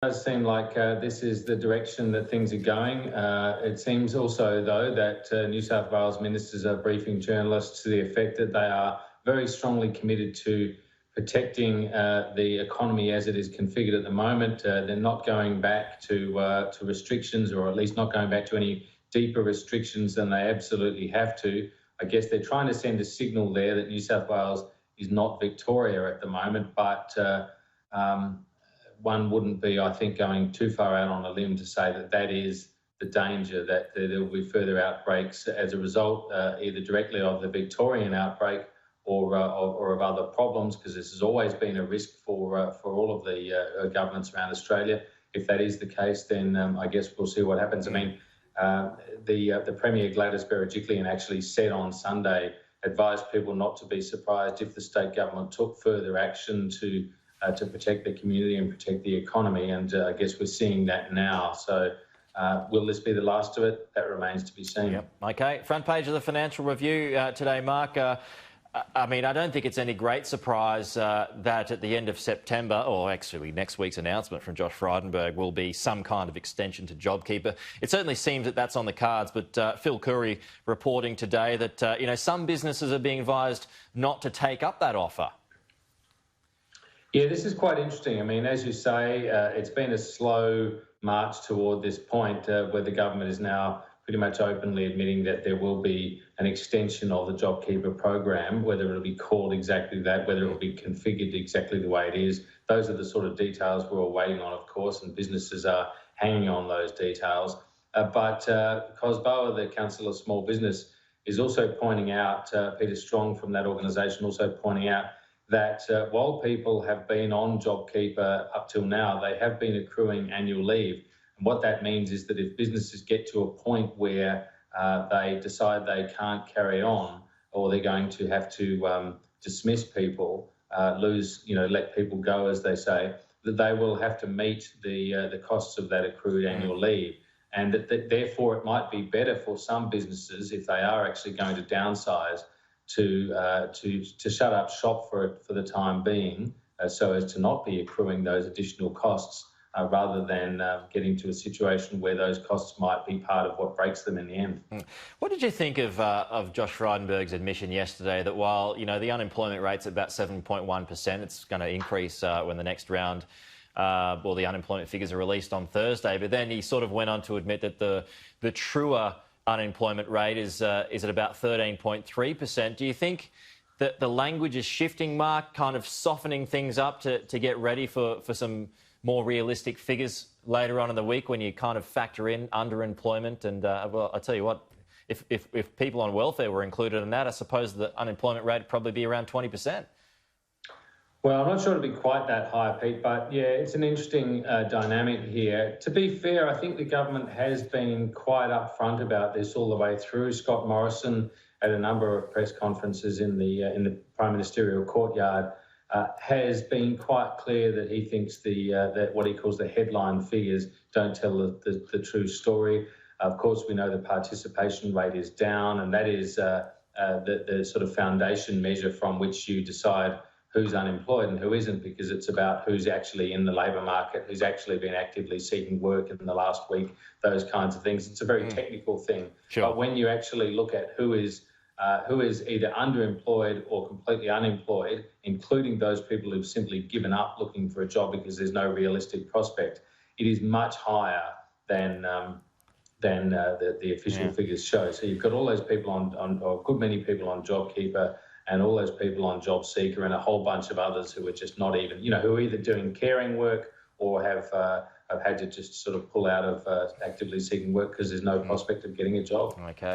It does seem like this is the direction that things are going. It seems also, though, that New South Wales ministers are briefing journalists to the effect that they are very strongly committed to protecting the economy as it is configured at the moment. They're not going back to restrictions, or at least not going back to any deeper restrictions than they absolutely have to. I guess they're trying to send a signal there that New South Wales is not Victoria at the moment, but one wouldn't be, I think, going too far out on a limb to say that that is the danger, that there will be further outbreaks as a result, either directly of the Victorian outbreak or of other problems, because this has always been a risk for all of the governments around Australia. If that is the case, then I guess we'll see what happens. I mean, the Premier Gladys Berejiklian actually said on Sunday, advised people not to be surprised if the state government took further action to protect the community and protect the economy, and I guess we're seeing that now. So will this be the last of it? That remains to be seen. Yep. OK, front page of the Financial Review today, Mark. I mean, I don't think it's any great surprise that at the end of September, or actually next week's announcement from Josh Frydenberg, will be some kind of extension to JobKeeper. It certainly seems that that's on the cards, but Phil Curry reporting today that, some businesses are being advised not to take up that offer. Yeah, this is quite interesting. I mean, as you say, it's been a slow march toward this point where the government is now pretty much openly admitting that there will be an extension of the JobKeeper program, whether it'll be called exactly that, whether it will be configured exactly the way it is. Those are the sort of details we're all waiting on, of course, and businesses are hanging on those details. But Cosboa, the Council of Small Business, is also pointing out, Peter Strong from that organisation also pointing out, that while people have been on JobKeeper up till now, they have been accruing annual leave. And what that means is that if businesses get to a point where they decide they can't carry on, or they're going to have to dismiss people, let people go, as they say, that they will have to meet the costs of that accrued annual leave. And that therefore it might be better for some businesses, if they are actually going to downsize, to shut up shop for the time being, so as to not be accruing those additional costs, rather than getting to a situation where those costs might be part of what breaks them in the end. What did you think of Josh Frydenberg's admission yesterday that while the unemployment rate's at about 7.1%, it's going to increase when the next round, the unemployment figures are released on Thursday, but then he sort of went on to admit that the truer unemployment rate is at about 13.3%. Do you think that the language is shifting, Mark, kind of softening things up to get ready for some more realistic figures later on in the week when you kind of factor in underemployment? And, well, I'll tell you what, if people on welfare were included in that, I suppose the unemployment rate would probably be around 20%. Well, I'm not sure it'll be quite that high, Pete, but yeah, it's an interesting dynamic here. To be fair, I think the government has been quite upfront about this all the way through. Scott Morrison, at a number of press conferences in the Prime Ministerial courtyard, has been quite clear that he thinks that what he calls the headline figures don't tell the true story. Of course, we know the participation rate is down, and that is the sort of foundation measure from which you decide who's unemployed and who isn't, because it's about who's actually in the labour market, who's actually been actively seeking work in the last week, those kinds of things. It's a very technical thing. Sure. But when you actually look at who is either underemployed or completely unemployed, including those people who've simply given up looking for a job because there's no realistic prospect, it is much higher than the official figures show. So you've got all those people or a good many people on JobKeeper, and all those people on JobSeeker, and a whole bunch of others who are just not even, who are either doing caring work or have had to just sort of pull out of actively seeking work because there's no prospect of getting a job. Okay.